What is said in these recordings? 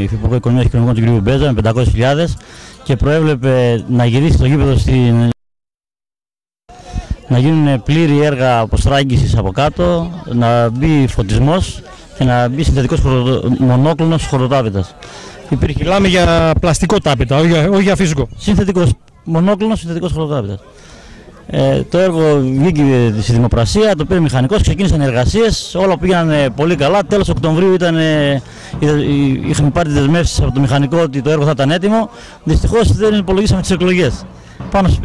Υφυπουργό Οικονομίας και Κοινωνικών του κ. Μπέζα με 500.000 και προέβλεπε να γυρίσει το γήπεδο να γίνουν πλήρη έργα αποστράγγισης από κάτω, να μπει φωτισμός και να μπει συνθετικός μονόκλονος χορτοτάπητας. Μιλάμε για πλαστικό τάπητα, όχι για φυσικό. Συνθετικός, μονόκλονος συνθετικός χορτοτάπητας. Το έργο βγήκε στη δημοπρασία, το πήρε μηχανικός, ξεκίνησαν οι εργασίες, όλα πήγαιναν πολύ καλά. Τέλος Οκτωβρίου είχαμε πάρει τις δεσμεύσεις από το μηχανικό ότι το έργο θα ήταν έτοιμο. Δυστυχώς δεν υπολογίσαμε τις εκλογές.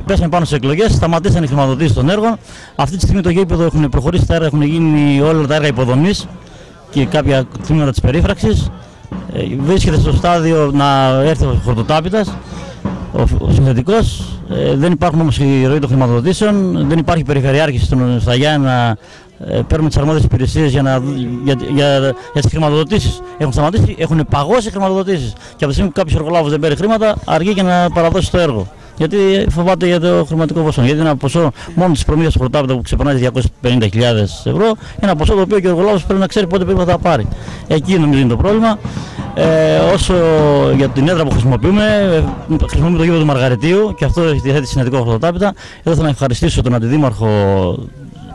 Πέσαμε πάνω στις εκλογές, σταματήσαν οι χρηματοδοτήσεις των έργων. Αυτή τη στιγμή το γήπεδο έχουν προχωρήσει τα έργα, έχουν γίνει όλα τα έργα υποδομής και κάποια τμήματα της περίφραξης. Βρίσκεται στο στάδιο να έρθει ο χορτοτάπητας, ο συνθετικός. Δεν υπάρχουν όμως η ροή των χρηματοδοτήσεων, δεν υπάρχει περιφερειάρχηση στα Γιάννα. Παίρνουμε τις αρμόδιες υπηρεσίες για τις χρηματοδοτήσεις. Έχουν σταματήσει, έχουν παγώσει χρηματοδοτήσεις. Και από τη στιγμή που κάποιος εργολάβος δεν παίρνει χρήματα, αργεί και να παραδώσει το έργο. Γιατί φοβάται για το χρηματικό ποσό. Γιατί ένα ποσό μόνο της προμήθειας του χορτοτάπητα που ξεπερνάει 250.000 ευρώ, ένα ποσό το οποίο και ο εργολάβος πρέπει να ξέρει πότε πρέπει να τα πάρει. Εκεί νομίζω είναι το πρόβλημα. Όσο για την έδρα που χρησιμοποιούμε το γήπεδο του Μαργαριτίου και αυτό διαθέτει συνετικό χορτοτάπητα. Εδώ θέλω να ευχαριστήσω τον αντιδήμαρχο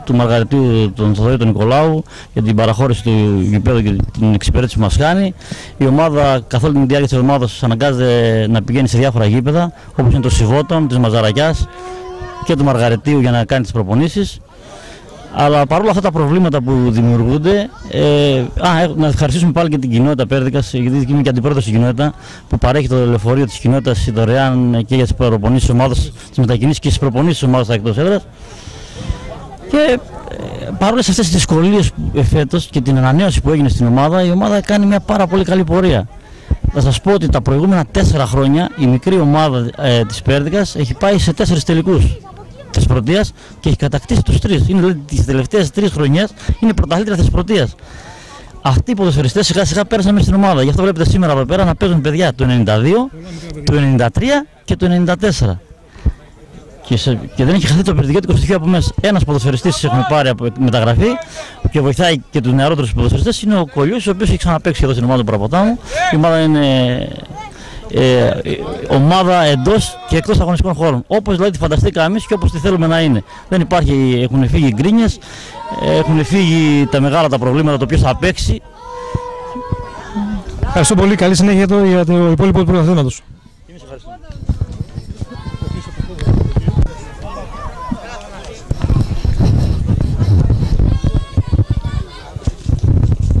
του Μαργαριτίου, τον Θοδωρή τον Νικολάου, για την παραχώρηση του γηπέδου και την εξυπηρέτηση που μας κάνει. Η ομάδα καθ' όλη την διάρκεια της εβδομάδας αναγκάζεται να πηγαίνει σε διάφορα γήπεδα, όπως είναι το Σιβώτων, της Μαζαρακιάς και του Μαργαριτίου για να κάνει τις προπονήσεις. Αλλά παρόλα αυτά τα προβλήματα που δημιουργούνται, να ευχαριστήσουμε πάλι και την κοινότητα Πέρδικας, γιατί είμαι και αντιπρόεδρος στην κοινότητα, που παρέχει το λεωφορείο της κοινότητας δωρεάν και για τις προπονήσεις της ομάδας, τις μετακινήσεις και τις προπονήσεις της ομάδας εκτός έδρας. Και παρόλες αυτές τις δυσκολίες φέτος και την ανανέωση που έγινε στην ομάδα, η ομάδα κάνει μια πάρα πολύ καλή πορεία. Θα σας πω ότι τα προηγούμενα 4 χρόνια η μικρή ομάδα της Πέρδικας έχει πάει σε 4 τελικούς της Πρωτείας και έχει κατακτήσει τους 3. Είναι δηλαδή τις τελευταίες 3 χρονιές είναι πρωταθλήτρια της Πρωτείας. Αυτοί οι ποδοσφαιριστές σιγά σιγά πέρασαν μέσα στην ομάδα. Γι' αυτό βλέπετε σήμερα εδώ πέρα να παίζουν παιδιά του 92, του 93 και του 94. Και δεν έχει χαθεί το περιδικέτικο στοιχείο από μέσα. Ένας ποδοσφαιριστής έχουμε πάρει από μεταγραφή και βοηθάει και τους νεαρότερους ποδοσφαιριστές είναι ο Κολιούς, ο οποίος έχει ξαναπαίξει εδώ στην ομάδα του Παραποτάμου. Η ομάδα είναι ομάδα εντός και εκτός αγωνιστικών χώρων. Όπως δηλαδή τη φανταστήκαμε εμείς και όπως τη θέλουμε να είναι. Δεν υπάρχει, έχουν φύγει οι γκρίνιες, έχουν φύγει τα μεγάλα τα προβλήματα, το ποιος θα παίξει. Ευχαριστώ πολύ. Καλή συνέχεια για το υπόλοιπο του πρωταθλήματος.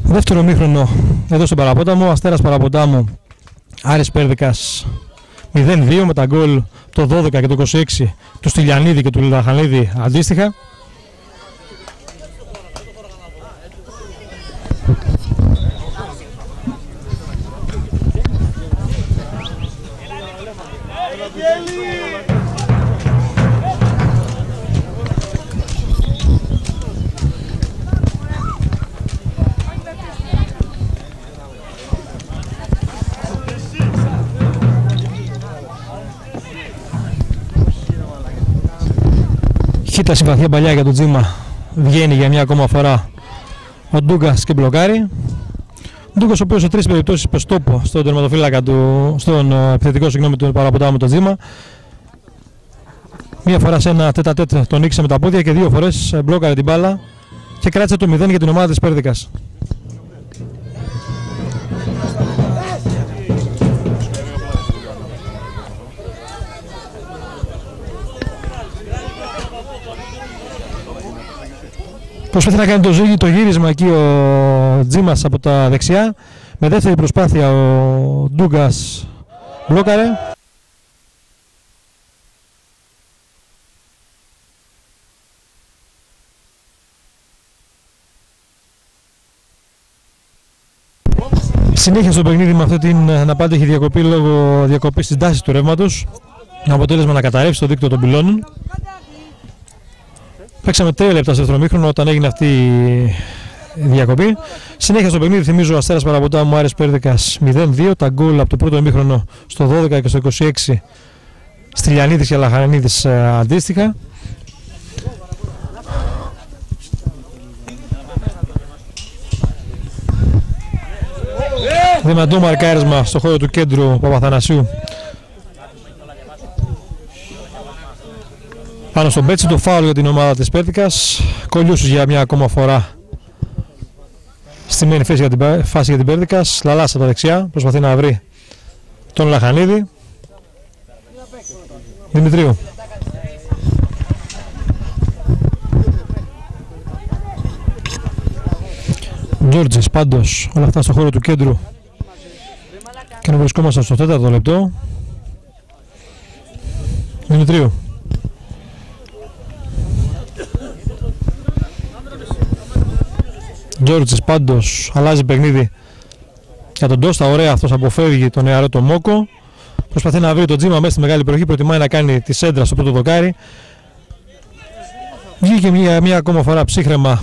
Δεύτερο ημίχρονο εδώ στον Παραπόταμο, Αστέρας Παραποτάμου, Άρης Πέρδικας 0-2 με τα γκολ το 12 και το 26 του Στυλιανίδη και του Λαχανίδη αντίστοιχα. Χίτα συμπαθία παλιά για το Τζίμα, βγαίνει για μια ακόμα φορά ο Ντούγκας και μπλοκάρει. Ντούγκας ο οποίος σε 3 περιπτώσεις είπε στόπο στον τερματοφύλακα στον επιθετικό του Παραποτάμου το Τζίμα. Μία φορά σε ένα τέτα-τέτ τον νίκησε με τα πόδια και 2 φορές μπλόκαρε την μπάλα και κράτησε το 0 για την ομάδα της Πέρδικας. Προσπαθεί να κάνει το γύρισμα εκεί ο Τζίμας από τα δεξιά. Με δεύτερη προσπάθεια ο Ντούγκας μπλόκαρε. Συνέχεια στο παιχνίδι με αυτή την αναπάντη έχει διακοπή λόγω διακοπής της τάσης του ρεύματος. Αποτέλεσμα να καταρρεύσει το δίκτυο των πυλώνων. Παίξαμε 3 λεπτά στο δεύτερο ημίχρονο όταν έγινε αυτή η διακοπή. Συνέχεια στο παιχνίδι θυμίζω Αστέρας Παραποτάμου, Άρης Πέρδικας 0-2. Τα γκολ από το πρώτο ημίχρονο στο 12 και στο 26 Στυλιανίδης και Λαχανίδης αντίστοιχα. Δυνατό μαρκάρισμα στο χώρο του κέντρου Παπαθανασίου. Πάνω στον Πέτσι, το φάουλ για την ομάδα της Πέρτικας. Κολιούσης για μια ακόμα φορά στη μένη φάση για την Πέρτικας. Λαλάς από τα δεξιά, προσπαθεί να βρει τον Λαχανίδη. Δημητρίου. Τζόρτζης πάντως, όλα αυτά στο χώρο του κέντρου. Και να βρισκόμαστε στο 4ο λεπτό. Δημητρίου. Τζόρτζης πάντως αλλάζει παιχνίδι για τον Τώστα. Ωραία, αυτός αποφεύγει τον νεαρό τον Μόκο. Προσπαθεί να βρει το Τζίμα μέσα στη μεγάλη περιοχή. Προτιμάει να κάνει τη σέντρα στο πρώτο δοκάρι. Βγήκε μια ακόμα φορά ψύχρεμα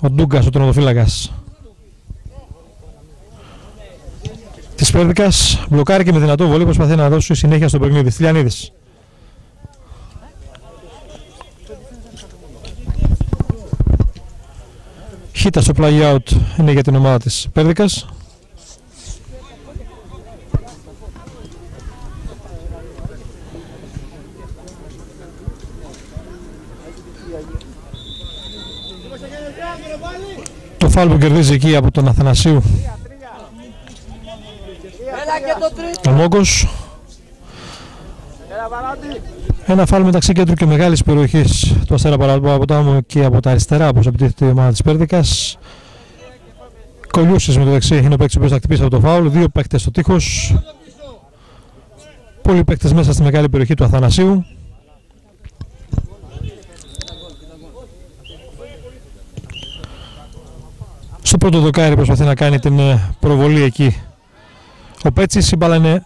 ο Ντούγκας, ο τερματοφύλακας της Πέρδικας. Μπλοκάρει και με δυνατό βολή προσπαθεί να δώσει συνέχεια στο παιχνίδι. Στυλιανίδης. Χίτα στο play out είναι για την ομάδα της Πέρδικας. Το φάουλ που κερδίζει εκεί από τον Αθανασίου ο Μόγκος. Ένα φάουλ μεταξύ κέντρου και μεγάλης περιοχής του Αστέρα Παραποτάμου και από τα αριστερά, όπως επιτίθεται η ομάδα της Πέρδικας. Κολιούσης με το δεξί είναι ο παίκτης που θα χτυπήσει από το φάουλ. Δύο παίκτες στο τείχος. Πολλοί παίκτες μέσα στη μεγάλη περιοχή του Αθανασίου. Στο πρώτο δοκάρι προσπαθεί να κάνει την προβολή εκεί ο Πέτσης. Η μπάλα είναι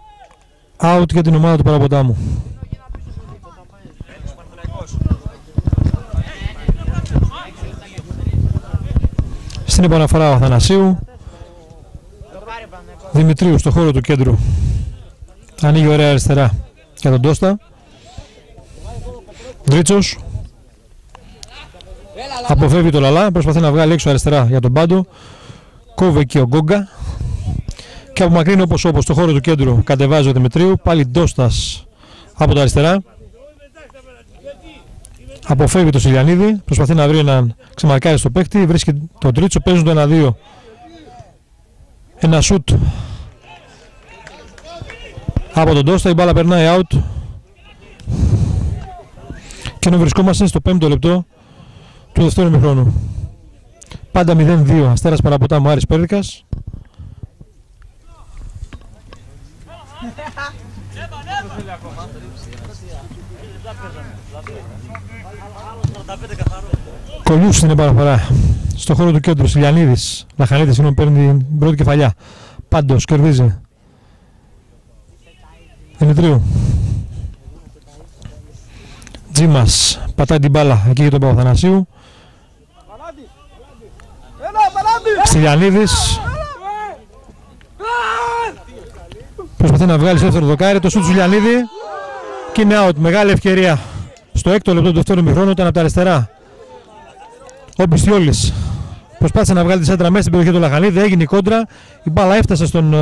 out για την ομάδα του Παραποτάμου. Στην επαναφορά ο Αθανασίου. Δημητρίου στο χώρο του κέντρου. Ανοίγει ωραία αριστερά για τον Τώστα. Δρίτσος. Αποφεύγει το Λαλά. Προσπαθεί να βγάλει έξω αριστερά για τον Πάντο. Κόβει εκεί ο Γκόγκα. Και απομακρύνει όπως στο χώρο του κέντρου κατεβάζει ο Δημητρίου. Πάλι Ντώστας από τα αριστερά. Αποφεύγει το Σιλιανίδη. Προσπαθεί να βρει έναν ξεμαρκάρι στο παίκτη. Βρίσκει τον Τρίτσο. Παίζουν το 1-2. Ένα σουτ από τον Ντώστα. Η μπάλα περνάει out. Και ενώ βρισκόμαστε στο 5ο λεπτό του δεύτερου ημιχρόνου. Πάντα 0-2. Αστέρας Παραποτάμου, Άρης Πέρδικας. Κολιούς στην επαναφορά στο χώρο του κέντρου. Σιλιανίδης, Λαχανίδης παίρνει την πρώτη κεφαλιά. Πάντως κερδίζει. Δημητρίου. Τζίμας πατάει την μπάλα εκεί για τον Παπαθανασίου. Στυλιανίδης. Προσπαθεί να βγάλει στο δεύτερο δοκάρι. Το σουτ του Στυλιανίδη. Και είναι out. Μεγάλη ευκαιρία στο 6ο λεπτό του δεύτερου ημιχρόνου. Ήταν από τα αριστερά ο Μπιστιόλης. Προσπάθησε να βγάλει τη σέντρα μέσα στην περιοχή του Λαχανίδη. Έγινε η κόντρα. Η μπάλα έφτασε στον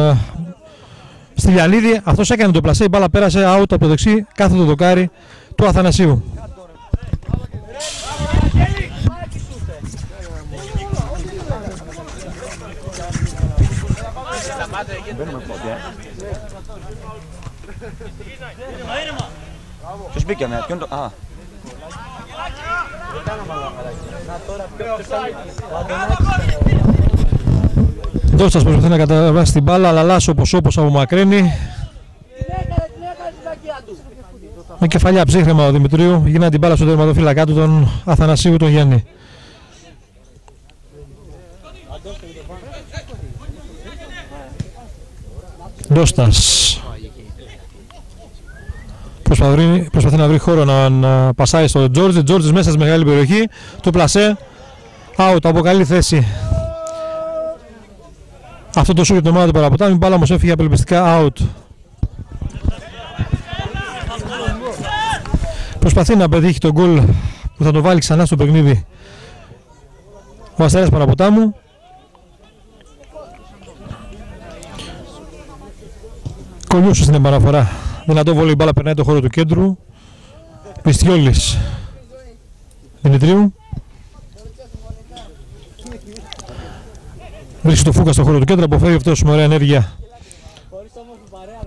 Στυλιανίδη. Αυτός έκανε το πλασέ. Η μπάλα πέρασε out από το δεξί. Κάθετο δοκάρι του Αθανασίου. Ποιος μπήκε με ποιον το... Α. Ντώστας προσπαθεί να καταβάσει την μπάλα, αλλά Λάσο όπως απομακρύνει. Με κεφαλιά ψύχρεμα ο Δημητρίου, γυρνάει την μπάλα στον τερματοφύλακα του, τον Αθανασίου, τον Γιάννη. Ντώστας προσπαθεί να βρει χώρο να πασάει στον Τζόρτζι. Τζόρτζι μέσα στη μεγάλη περιοχή. Το πλασέ. Out από καλή θέση. Αυτό το σου για την ομάδα του Παραποτάμου. Η μπάλα όμως έφυγε απελπιστικά out. Προσπαθεί να πετύχει τον γκολ που θα το βάλει ξανά στο παιχνίδι ο Αστέρας Παραποτάμου. Κολιούσου στην επαναφορά. Δυνατό βόλεϊ, μπάλα περνάει το χώρο του κέντρου. Πιστιόλης Δημητρίου. Βρίσκει το Φούκα στο χώρο του κέντρου, αποφεύγει αυτός με ωραία ενέργεια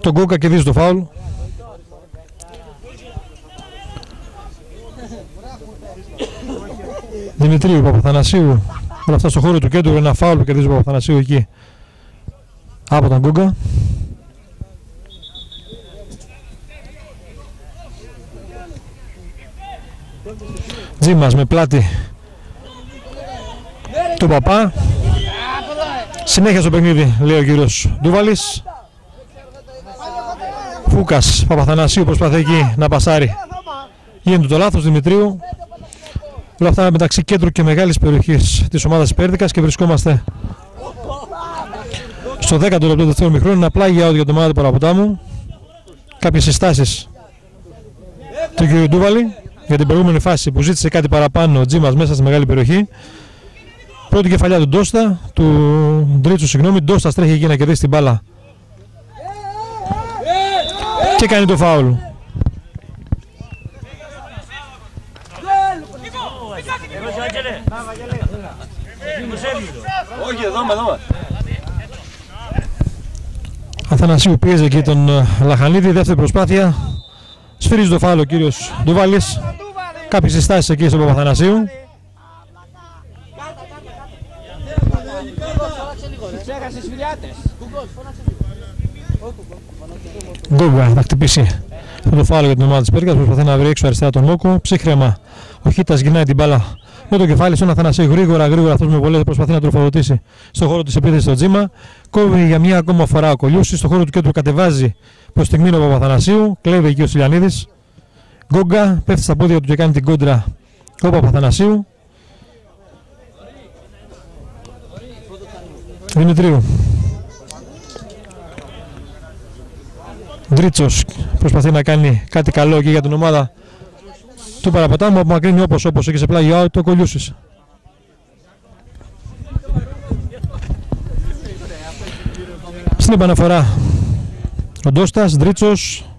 τον Γκόγκα και δίζει το φάουλ. Δημητρίου, Παπαθανασίου, όλα αυτά στο χώρο του κέντρου, ένα φάουλ που κερδίζει ο Παπαθανασίου εκεί από τον Γκόγκα. Τζίμας με πλάτη του Παπά. Συνέχεια στο παιχνίδι, λέει ο κύριος Ντούβαλης. Φούκας, Παπαθανασίου προσπαθεί εκεί να πασάρει. Γίνεται το λάθος Δημητρίου. Όλα αυτά μεταξύ κέντρου και μεγάλης περιοχής της ομάδας Πέρδικας και βρισκόμαστε στο 10ο λεπτό του δεύτερου ημιχρόνου. Ένα πλάγι out για την ομάδα του Παραποτάμου. Κάποιες συστάσεις του κ. Ντούβαλη για την προηγούμενη φάση που ζήτησε κάτι παραπάνω ο Τζίμας μέσα στη μεγάλη περιοχή. Πρώτη κεφαλιά του Ντόστα, του Ντρίτσου, συγγνώμη. Ντόστας τρέχει εκεί να κερδίσει την μπάλα και κάνει το φάουλ. Όχι, εδώ. Αθανασίου πίεζε εκεί τον Λαχανίδη, δεύτερη προσπάθεια. Σφυρίζει το φάουλ ο κύριος Ντούβαλης. Κάποιες συστάσεις εκεί στον Παπαθανασίου. Γκόγκα θα χτυπήσει αυτό το φάουλ για την ομάδα της Πέρδικας. Προσπαθεί να βρει έξω αριστερά τον Μόκο. Ψύχρεμα ο Χίτας γυρνάει την μπάλα με το κεφάλι στον Αθανασίου. Γρήγορα αυτός με βολές προσπαθεί να τροφοδοτήσει στο χώρο της επίθεσης στο Τζίμα. Κόβει για μία ακόμα φορά ο Κολιούσης. Στο χώρο του κέντρου κατεβάζει προς την μήνο ο Παπαθανασίου. Κλέβει εκεί ο Σιλιανίδης. Γκόγκα πέφτει στα πόδια του και κάνει την κόντρα ο Παπαθανασίου. Δημητρίου. Ντρίτσος προσπαθεί να κάνει κάτι καλό εκεί για την ομάδα του Παραποτάμου. Απομακρύνει όπως εκεί σε πλάγιο out το Κολιούσης. Στην επαναφορά ο Ντόστας, Ντρίτσος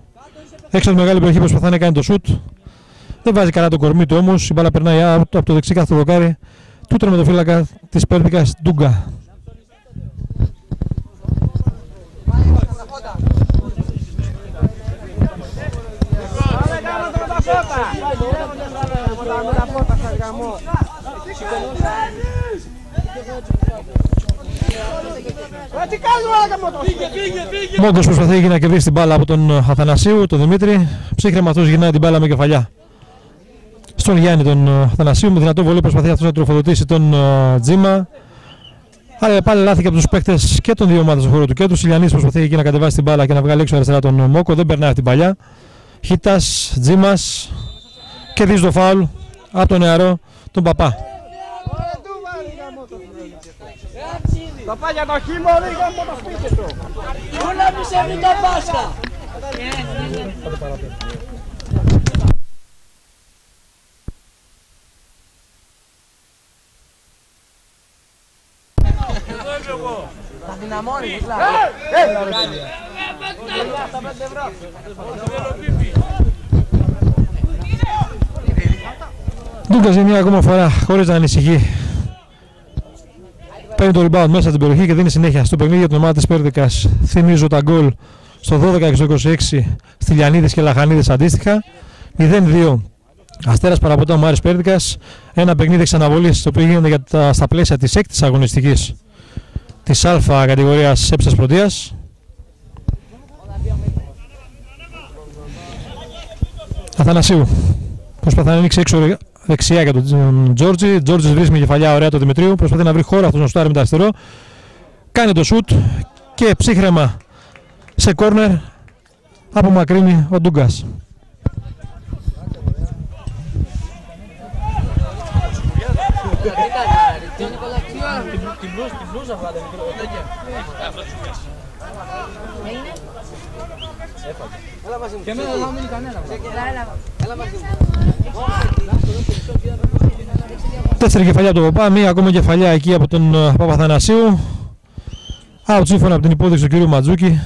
έξω από τη μεγάλη περιοχή προσπαθεί να κάνει το σουτ. Δεν βάζει καλά το κορμί του όμως. Η μπάλα περνάει από το δεξί κάθετο δοκάρι του τερματοφύλακα της Πέρδικας, Ντούγκα. Μόγκος προσπαθεί να κερδίσει την μπάλα από τον Αθανασίου, τον Δημήτρη. Ψύχρεμα αυτός γυρνάει την μπάλα με κεφαλιά στον Γιάννη τον Αθανασίου. Με δυνατό βολή προσπαθεί αυτός να τροφοδοτήσει τον Τζίμα. Αλλά πάλι λάθη από τους παίκτες και των δύο ομάδων στον χώρο του κέντρου. Σιλιανής προσπαθεί εκεί να κατεβάσει την μπάλα και να βγάλει έξω αριστερά τον Μόκο. Δεν περνάει αυτή την παλιά. Χίτας, Τζίμας και δίζει το φάουλ από τον νεαρό τον Παπά. Παπά για το χείμω λίγο από το σπίτι του. Πούλα μη σε μην το Πάσχα. Θα δυναμώνει, Ντούγκας για μια ακόμα φορά χωρίς να ανησυχεί. Παίρνει το rebound μέσα στην περιοχή και δίνει συνέχεια στο παιχνίδι για την ομάδα της Πέρδικας. Θυμίζω τα γκολ στο 12 και στο 26 Στυλιανίδης και Λαχανίδης αντίστοιχα. 0-2 Αστέρας Παραποτάμου Άρης Πέρδικας. Ένα παιχνίδι εξαναβολής το οποίο γίνεται στα πλαίσια της 6ης αγωνιστικής της Α κατηγορίας Έψας Πρωτείας. Αθανασίου προσπαθεί να ανοίξει έξω δεξιά για τον Τζόρτζι. Τζόρτζι βρίσκει με κεφαλιά ωραία τον Δημητρίου. Προσπαθεί να βρει χώρο αυτός να σουτάρει με το αριστερό. Κάνει το σουτ και ψύχρεμα σε κόρνερ απομακρύνει ο Ντούγκας. Και εμένα δεν θα μείνει κανένα. Δεύτερη κεφαλιά από τον Παπά, μία ακόμα κεφαλιά εκεί από τον Παπαθανασίου. Out σύμφωνα από την υπόδειξη του κ. Ματζούκη.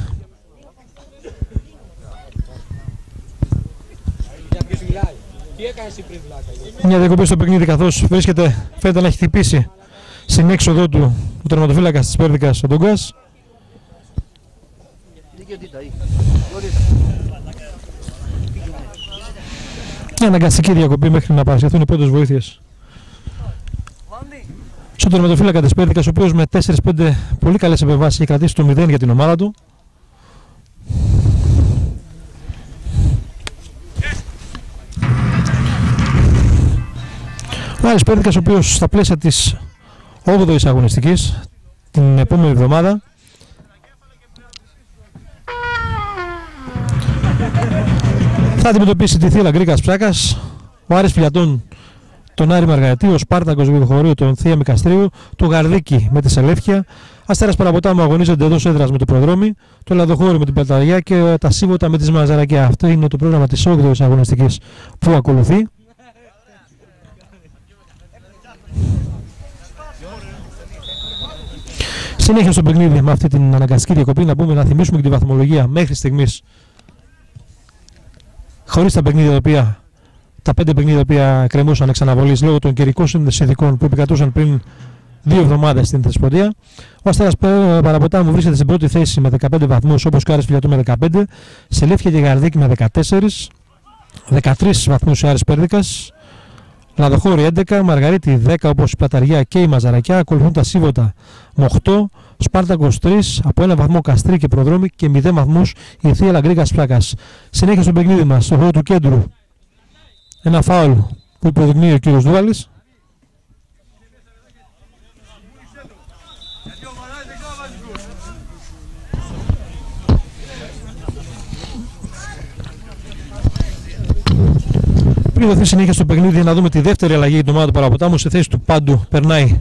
Μια διακοπή στο παιχνίδι, καθώς φαίνεται να έχει χτυπήσει στην έξοδό του ο τερματοφύλακας της Πέρδικας ο Ντόγκας. Μια αναγκαστική διακοπή μέχρι να παρασχεθούν οι πρώτες βοήθειες στον τερματοφύλακα της Πέρδικας, ο οποίος με 4-5 πολύ καλές επεμβάσεις έχει κρατήσει το 0 για την ομάδα του. Ο Άρης Πέρδικας, ο οποίος στα πλαίσια της 8ης αγωνιστικής την επόμενη εβδομάδα θα αντιμετωπίσει τη Θύελλα Γκρίκας Ψάκας, ο Άρης Φιλιατών τον Άρη Μαργαρατή, ο Σπάρτακος Βιοχωρίου τον Θεία Μικαστρίου, το Γαρδίκι με τη Σελέφκια, Αστέρας Παραποτάμου αγωνίζονται εντός έδρας με το Προδρόμι, το Λαδοχώρι με την Πελταριά και τα Σίβωτα με τη Μαζαρακιά. Αυτό είναι το πρόγραμμα της 8ης αγωνιστικής που ακολουθεί. Συνέχεια στο παιχνίδι με αυτή την αναγκαστική διακοπή, να θυμίσουμε και τη βαθμολογία μέχρι στιγμής. Χωρίς τα παιχνίδια τα 5 παιχνίδια τα οποία κρεμούσαν εξ αναβολής λόγω των καιρικών συνθηκών που επικρατούσαν πριν 2 εβδομάδες στην Θεσποντία. Ο Αστέρας Παραποτάμου βρίσκεται στην πρώτη θέση με 15 βαθμούς, όπως και ο Άρης Φιλιατού με 15, Σελέφκια και Γαρδίκη με 14, 13 βαθμούς ο Άρης Πέρδικας, Λαδοχώρη 11, Μαργαρίτη 10 όπως η Πλαταριά και η Μαζαρακιά, ακολουθούν τα Σίβωτα με 8, Σπάρτακος 3, από 1 βαθμό Καστρί και Προδρόμι και 0 βαθμούς η Θύελλα Γκρίκας Ψάκας. Συνέχεια στο παιχνίδι μας, στο χώρο του κέντρου, ένα φάουλ που υποδεικνύει ο κύριος Δούαλης. Πριν δοθεί συνέχεια στο παιχνίδι, να δούμε τη δεύτερη αλλαγή για την ομάδα του Παραποτάμου. Σε θέση του Πάντου περνάει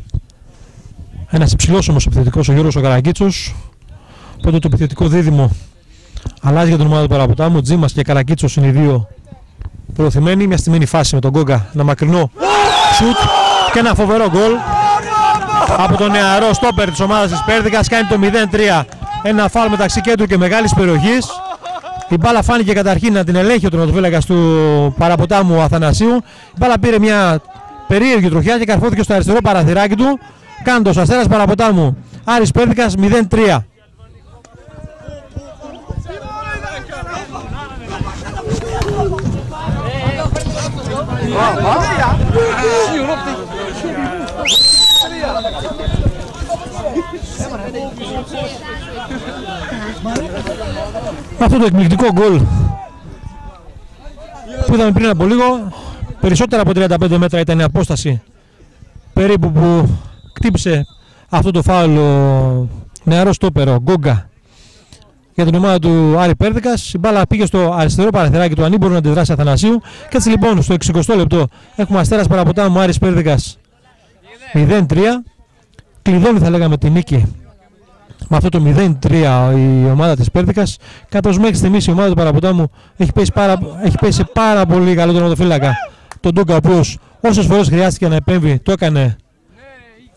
ένας υψηλός όμως επιθετικός, ο Γιώργος ο Καραγκίτσος. Οπότε το επιθετικό δίδυμο αλλάζει για την ομάδα του Παραποτάμου. Τζίμας και Καραγκίτσος είναι οι δύο προωθημένοι. Μια στημένη φάση με τον Γκόγκα, ένα μακρινό σουτ και ένα φοβερό γκολ από τον νεαρό στόπερ της ομάδας της Πέρδικας. Κάνει το 0-3. Ένα φάουλ μεταξύ κέντρου και μεγάλης περιοχής. Η μπάλα φάνηκε καταρχήν να την ελέγχει ο τερματοφύλακας του Παραποτάμου Αθανασίου. Η μπάλα πήρε μια περίεργη τροχιά και καρφώθηκε στο αριστερό παραθυράκι του, κάνοντας ο Αστέρας Παραποτάμου Άρης Πέρδικας 0-3. Αυτό το εκπληκτικό γκολ που είδαμε πριν από λίγο, περισσότερα από 35 μέτρα ήταν η απόσταση περίπου που κτύπησε αυτό το φάουλ ο νεαρός στόπερο Γκόγκα για την ομάδα του Άρη Πέρδικας. Η μπάλα πήγε στο αριστερό παραθυράκι του ανήμπορου να αντιδράσει Αθανασίου και έτσι λοιπόν στο 60 λεπτό έχουμε Αστέρας Παραποτάμου Άρης Πέρδικας 0-3. Κλειδώνει θα λέγαμε τη νίκη με αυτό το 0-3 η ομάδα της Πέρδικας, καθώς μέχρι στιγμής η ομάδα του Παραποτάμου έχει πέσει σε πάρα πολύ καλό τερματοφύλακα τον Ντούγκα, ο οποίος όσες φορές χρειάστηκε να επέμβει το έκανε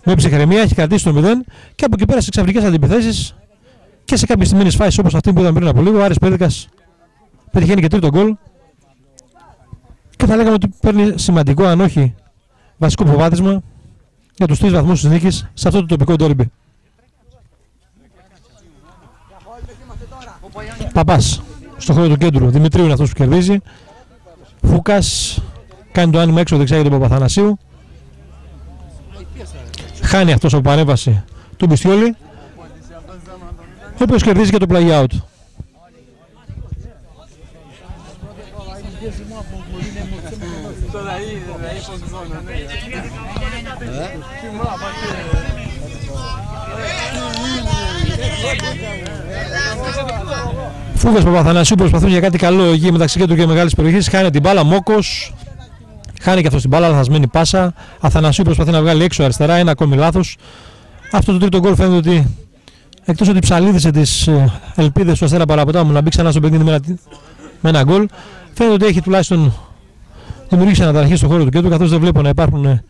με ψυχραιμία, έχει κρατήσει το 0 και από εκεί πέρα σε ξαφνικές αντιπιθέσεις και σε κάποιες στιμένες φάσεις όπως αυτή που είδαμε πριν από λίγο, ο Άρης Πέρδικας πετυχαίνει και τρίτο γκολ και θα λέγαμε ότι παίρνει σημαντικό, αν όχι βασικό προβάδισμα για τους 3 βαθμούς της νίκης σε αυτό το τοπικό ντέρμπι. Παπάς στο χώρο του κέντρου, Δημητρίου είναι αυτός που κερδίζει. Φούκας κάνει το άνοιγμα έξω δεξιά για τον Παπαθανασίου. Χάνει αυτός από παρέμβαση του Μπιστιόλη, ο οποίος κερδίζει και το play out. Φούγας Παπαθανασίου προσπαθούν για κάτι καλό εκεί μεταξύ κέντρου και μεγάλης περιοχής. Χάνει την μπάλα, Μόκος. Χάνει και αυτό την μπάλα, λαθασμένη πάσα. Αθανασίου προσπαθεί να βγάλει έξω αριστερά, ένα ακόμη λάθος. Αυτό το τρίτο γκολ φαίνεται ότι εκτός ότι ψαλίδησε τις ελπίδες του Αστέρα Παραποτάμου να μπει ξανά στο παιχνίδι με ένα γκολ, φαίνεται ότι έχει τουλάχιστον δημιουργήσει αναταραχή στον χώρο του κέντρου, καθώς δεν βλέπω να υπάρχουν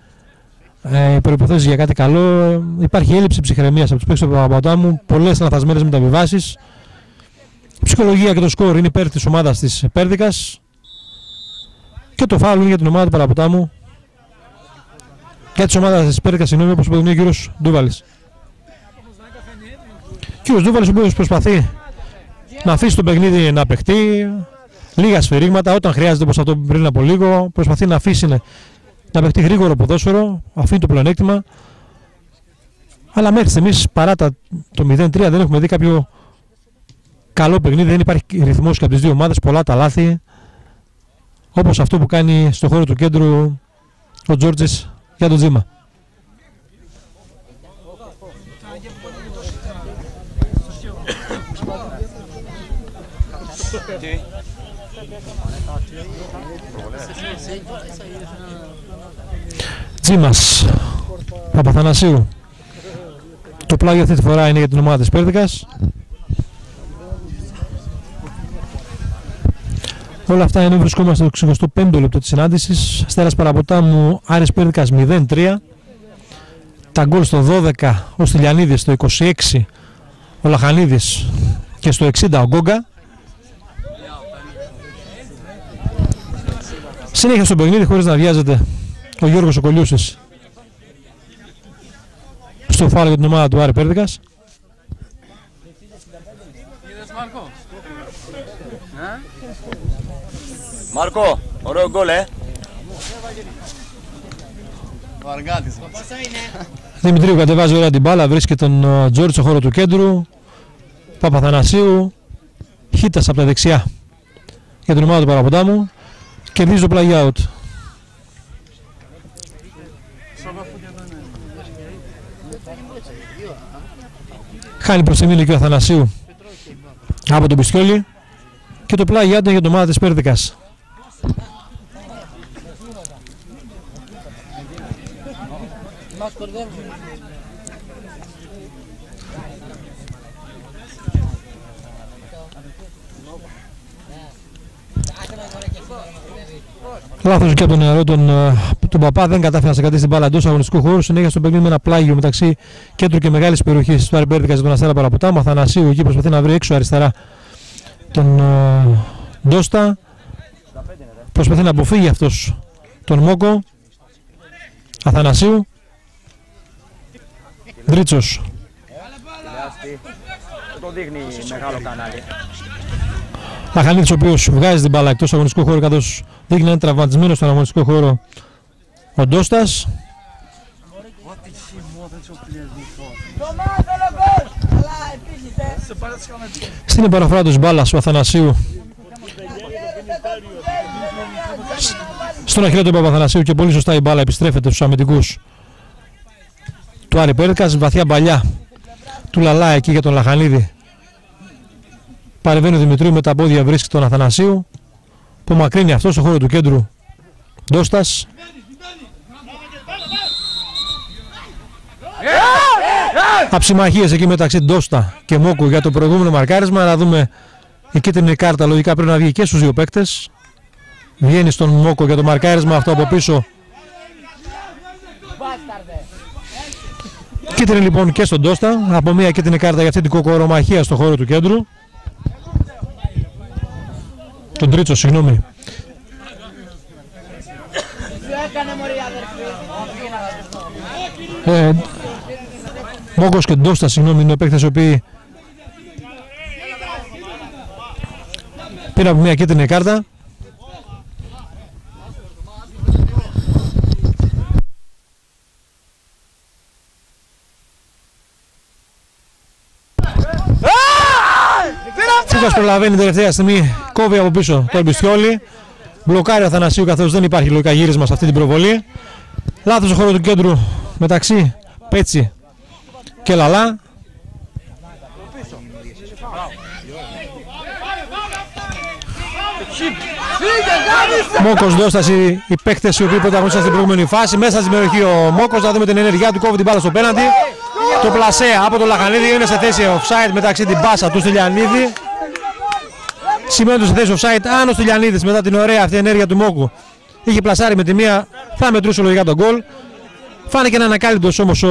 προϋποθέσεις για κάτι καλό. Υπάρχει έλλειψη ψυχραιμίας από τους παίκτες του Παραποτάμου, πολλές λαθασμένες μεταβιβάσεις. Η ψυχολογία και το σκορ είναι υπέρ της ομάδας της Πέρδικας. Και το φάουλ για την ομάδα του Παραποτάμου. Για τη ομάδα της Πέρδικας, συγγνώμη, όπως είπε ο κύριος Ντούβαλης. Ο κύριος Ντούβαλης, ο οποίος προσπαθεί να αφήσει το παιχνίδι να παιχτεί. Λίγα σφυρίγματα, όταν χρειάζεται, όπως αυτό πριν από λίγο. Προσπαθεί να αφήσει να παιχτεί γρήγορο ποδόσφαιρο, αφήνει το πλεονέκτημα. Αλλά μέχρι στιγμής, παρά το 0-3, δεν έχουμε δει κάποιο καλό παιχνίδι. Δεν υπάρχει ρυθμός και από τις δύο ομάδες, πολλά τα λάθη. Όπως αυτό που κάνει στο χώρο του κέντρου ο Τζόρτζης για τον Τζίμα. Τζίμας, Παπαθανασίου. Το πλάγιο αυτή τη φορά είναι για την ομάδα της Πέρδικας. Όλα αυτά ενώ βρισκόμαστε στο 65ο λεπτό της συνάντησης. Αστέρας Παραποτάμου, Άρης Πέρδικας 0-3. Τα γκολ στο 12 ο Στυλιανίδης, στο 26 ο Λαχανίδης και στο 60 ο Γκόγκα. Συνέχεια στο παιχνίδι, χωρίς να βιάζεται, ο Γιώργος ο Κολιούσης στο φάουλ για την ομάδα του Άρη Πέρδικας. Μάρκο, ωραίο γκολ, Δημητρίου κατεβάζει ωραία την μπάλα, βρίσκει τον Τζόρτζ στο χώρο του κέντρου. Παπαθανασίου, χίτας από τα δεξιά για την ομάδα του Παραποτάμου. Κερδίζει το play out. Χάνει προς τη μήνυ και ο Αθανασίου από τον Πιστιόλη. Και το play out είναι για την ομάδα της Πέρδικας. Λάθος και από τον νεαρό τον Παπά, δεν κατάφερε να σε κρατήσει την μπάλα εντός αγωνιστικού χώρου. Συνέχεια στο παιχνίδι με ένα πλάγιο μεταξύ κέντρου και μεγάλης περιοχής του Άρη Πέρδικας για τον Αστέρα Παραποτάμου. Αθανασίου εκεί προσπαθεί να βρει έξω αριστερά τον Ντόστα. Προσπαθεί να αποφύγει αυτός τον Μόκο. Αθανασίου. Δρίτσος. Το δείχνει μεγάλο κανάλι. Λαχανίδης, ο οποίος βγάζει την μπάλα εκτός αγωνιστικού χώρου, καθώς δείχνει έναν τραυματισμένο στον αγωνιστικό χώρο ο Ντόστας. Στην επαναφορά του μπάλας ο Αθανασίου στον αχιρό του Παπαθανασίου και πολύ σωστά η μπάλα επιστρέφεται στους αμυντικούς του Άρη Πέρδικας. Βαθιά παλιά του Λαλά εκεί για τον Λαχανίδη. Παρεμβαίνει ο Δημητρίου με τα πόδια, βρίσκει τον Αθανασίου που μακρύνει αυτό στο χώρο του κέντρου Ντόστας. Αψιμαχίες εκεί μεταξύ Ντόστα και Μόκου για το προηγούμενο μαρκάρισμα. Να δούμε η κίτρινη κάρτα, λογικά πρέπει να βγει και στους δύο παίκτες. Βγαίνει στον Μόκο για το μαρκάρισμα αυτό από πίσω. Κίτρινη λοιπόν και στον Ντόστα. Από μια κίτρινη κάρτα για αυτή την κοκορομαχία στο χώρο του κέντρου. Τον Τρίτσο, συγγνώμη. Μόκος και Ντόστα, συγγνώμη, είναι οι παίκτες οι οποίοι πήραν από μια κίτρινη κάρτα. Φούκας προλαβαίνει τελευταία στιγμή, κόβει από πίσω τον Πιστιόλη. Μπλοκάρει ο Αθανασίου καθώς δεν υπάρχει λογικά γύρισμα σε αυτή την προβολή. Λάθος στο χώρο του κέντρου μεταξύ Πέτσι και Λαλά. Μόκος, Ντόστας, οι παίκτες οι οποίοι πρωταγωνίστηκαν στην προηγούμενη φάση. Μέσα στην περιοχή ο Μόκος, να δούμε την ενέργειά του, κόβει την μπάλα στο πέναντι. Το πλασέ από τον Λαχανίδη είναι σε θέση offside μεταξύ την πάσα του Στυλιανίδη. Σημαίνει σε θέση offside. Αν ο Στυλιανίδης μετά την ωραία αυτή ενέργεια του Μόκου είχε πλασάρει με τη μία, θα μετρούσε λογικά τον γκολ. Φάνηκε να ανακάλυπτος όμως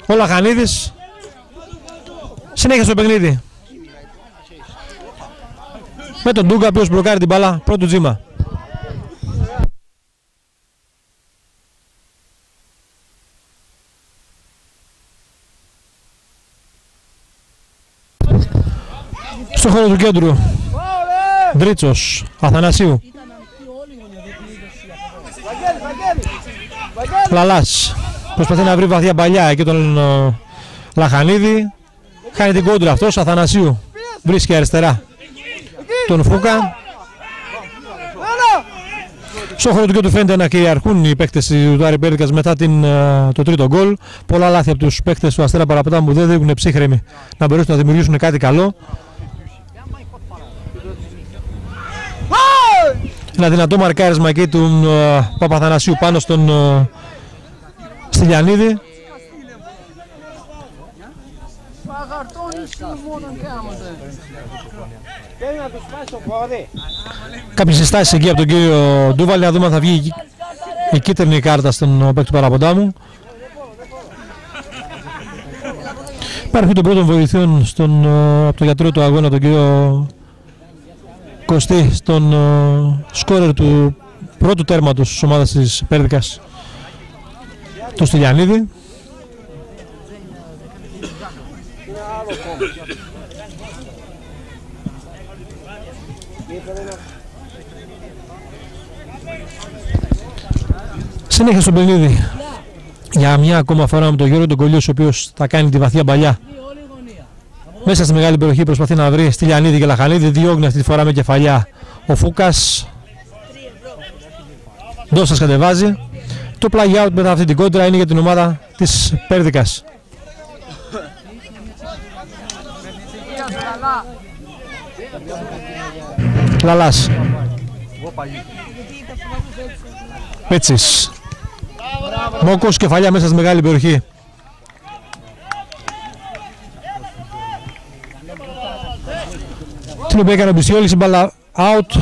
ο Λαχανίδης. Συνέχεια στο παιχνίδι με τον Ντούγκα, ο οποίος μπλοκάρει την μπάλα πρώτου Τζίμα. Στο χώρο του κέντρου Δρίτσος, Αθανασίου, Λαλάς προσπαθεί να βρει βαθιά παλιά εκεί τον Λαχανίδη, χάνει την κόντρα αυτός. Αθανασίου βρίσκει αριστερά τον Φούκα. Στο χώρο του κέντρου φαίνεται να κυριαρχούν οι παίκτες του Άρη Πέρδικας μετά το τρίτο γκολ. Πολλά λάθη από τους παίκτες του Αστέρα Παραπατάμου που δεν δείχνουν ψύχρεμοι να μπορέσουν να δημιουργήσουν κάτι καλό. Ένα δυνατό μαρκάρισμα εκεί του Παπαθανασίου πάνω στον Στυλιανίδη. Κάποιες συστάσεις εκεί από τον κύριο Ντούβαλη, να δούμε αν θα βγει η κίτρινη κάρτα στον παίκτη του Παραποντάμου. Υπάρχει των πρώτων βοηθειών από τον γιατρό του αγώνα, τον κύριο Κωστή, στον σκόρερ του πρώτου τέρματος της ομάδας της Πέρδικας, τον Στυλιανίδη. Συνέχεια στο παιχνίδι για μια ακόμα φορά με τον Γιώργο τον Κολλιούς, ο οποίος θα κάνει τη βαθιά παλιά μέσα στη μεγάλη περιοχή. Προσπαθεί να βρει Στυλιανίδη και Λαχανίδη, διώγνει αυτή τη φορά με κεφαλιά ο Φούκας. Ντόσας κατεβάζει. Το play out μετά αυτή την κόντρα είναι για την ομάδα της Πέρδικας. Λαλάς, Πέτσης, Μόκος, κεφαλιά μέσα στη μεγάλη περιοχή. Την οποία έκανε ο Μπισιόλης, η μπάλα out.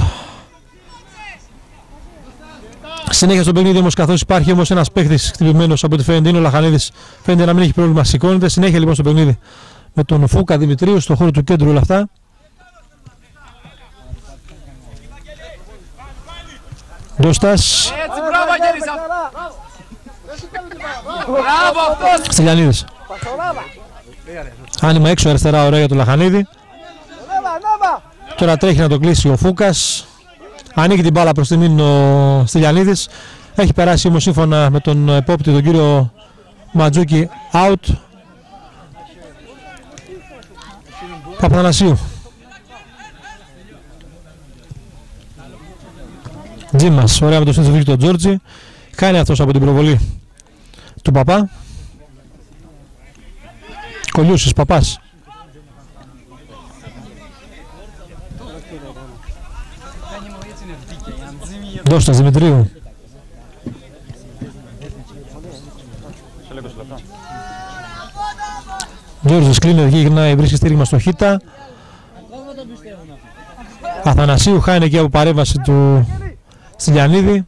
Συνέχεια στο παιχνίδι όμως, καθώς υπάρχει όμως ένας παίχτης χτυπημένος από ό,τι φαίνεται, είναι ο Λαχανίδης, φαίνεται να μην έχει πρόβλημα, σηκώνεται. Συνέχεια λοιπόν στο παιχνίδι με τον Φούκα Δημητρίου στο χώρο του κέντρου όλα αυτά. Ντόστας, Στυλιανίδης, άνοιγμα έξω αριστερά, ωραία για τον Λαχανίδη. Τώρα τρέχει να το κλείσει ο Φούκας. Ανοίγει την μπάλα προς τιμήν ο Στυλιανίδης. Έχει περάσει όμως σύμφωνα με τον επόπτη, τον κύριο Ματζούκη, out. Παπαθανασίου, Τζίμας, ωραία με το σύνθετο του Τζόρτζι. Κάνει αυτός από την προβολή του Παπά. Κολλιούσης, Παπάς. Ντόστας Δημητρίου. Γιώργος κλείνει, γυρνάει, βρίσκει στήριγμα στο Χίτα. Αθανασίου χάνει και από παρέμβαση του Στυλιανίδη.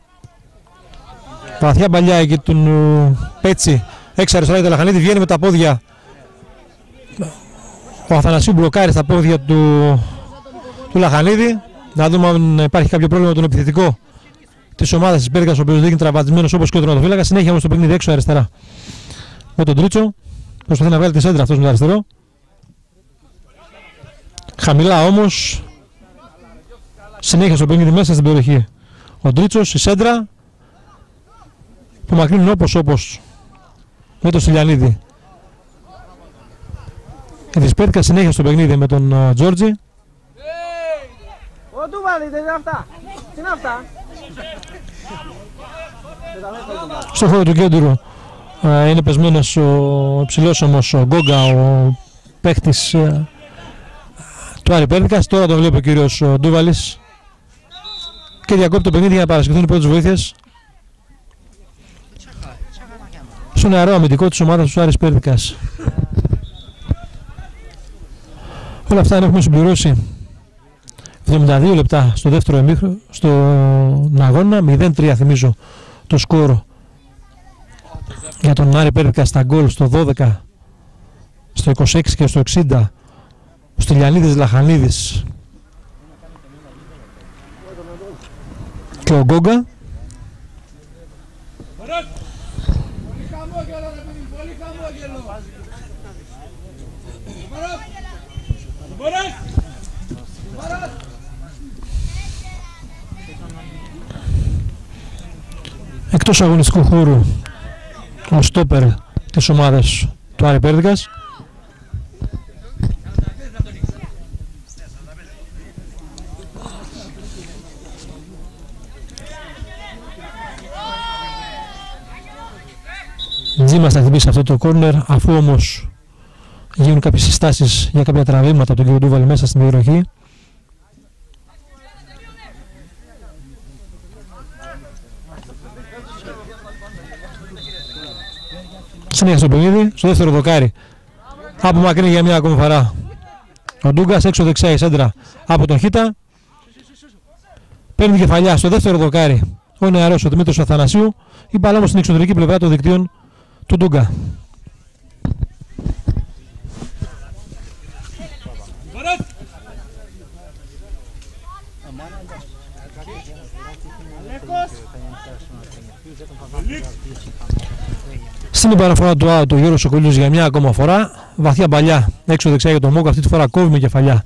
Βαθιά παλιά εκεί του Πέτσι, έξω αριστερά για τον Λαχανίδη, βγαίνει με τα πόδια. Ο Αθανασίου μπλοκάρει στα πόδια του Λαχανίδη. Να δούμε αν υπάρχει κάποιο πρόβλημα με τον επιθετικό της ομάδας της Πέρδικας, ο οποίος δείχνει τραυματισμένος όπως και ο τερματοφύλακας. Συνέχεια όμως το παιχνίδι έξω αριστερά με τον Τρίτσο. Προσπαθεί να βγάλει τη σέντρα αυτός με το αριστερό. Χαμηλά όμως. Συνέχεια στο παιχνίδι μέσα στην περιοχή ο Τρίτσος, η σέντρα που μακρύνουν όπως με τον Στυλιανίδη. Η της Πέρδικας συνέχεια στο παιχνίδι με τον Τζόρτζι. Ο Ντούβαλη, δεν είναι αυτά. Τι είναι αυτά. Στο χώρο του κέντρου είναι πεσμένος ο υψηλός όμως ο Γκόγκα, ο παίχτης του Άρη Πέρδικας. Τώρα τον βλέπει ο κύριος Ντούβαλης και διακόπτει το παιχνίδι για να παρασκευθούν οι πρώτες βοήθειες στο νεαρό αμυντικό της ομάδας του Άρης Πέρδικας. Όλα αυτά έχουμε συμπληρώσει 72 λεπτά στο δεύτερο ημίχρονο, στον αγώνα. 0-3 θυμίζω το σκορ για τον Άρη Πέρδικα στα γκολ στο 12, στο 26 και στο 60. Ο Στυλιανίδης, Λαχανίδης και ο Γκόγκα. εκτός αγωνιστικού χώρου ο στόπερ της ομάδας του Άρη Πέρδικας. Τζίμας θα χτυπήσει αυτό το κόρνερ, αφού όμως γίνουν κάποιες συστάσεις για κάποια τραβήματα από τον κ. Ντούβαλη μέσα στην περιοχή. Συνέχεια στο παιχνίδι, στο δεύτερο δοκάρι απομακρύνει για μια ακόμη φορά ο Ντούγκας, έξω δεξιά η σέντρα από τον Χίτα. Παίρνει κεφαλιά στο δεύτερο δοκάρι ο νεαρός ο Δημήτρης Αθανασίου. Η μπάλα όμως στην εξωτερική πλευρά των δικτύων του Ντούγκα. Στην παραφορά του out, ο Γιώργος Σοκολιούς για μια ακόμα φορά. Βαθιά παλιά έξω δεξιά για τον Μόκο. Αυτή τη φορά κόβει με κεφαλιά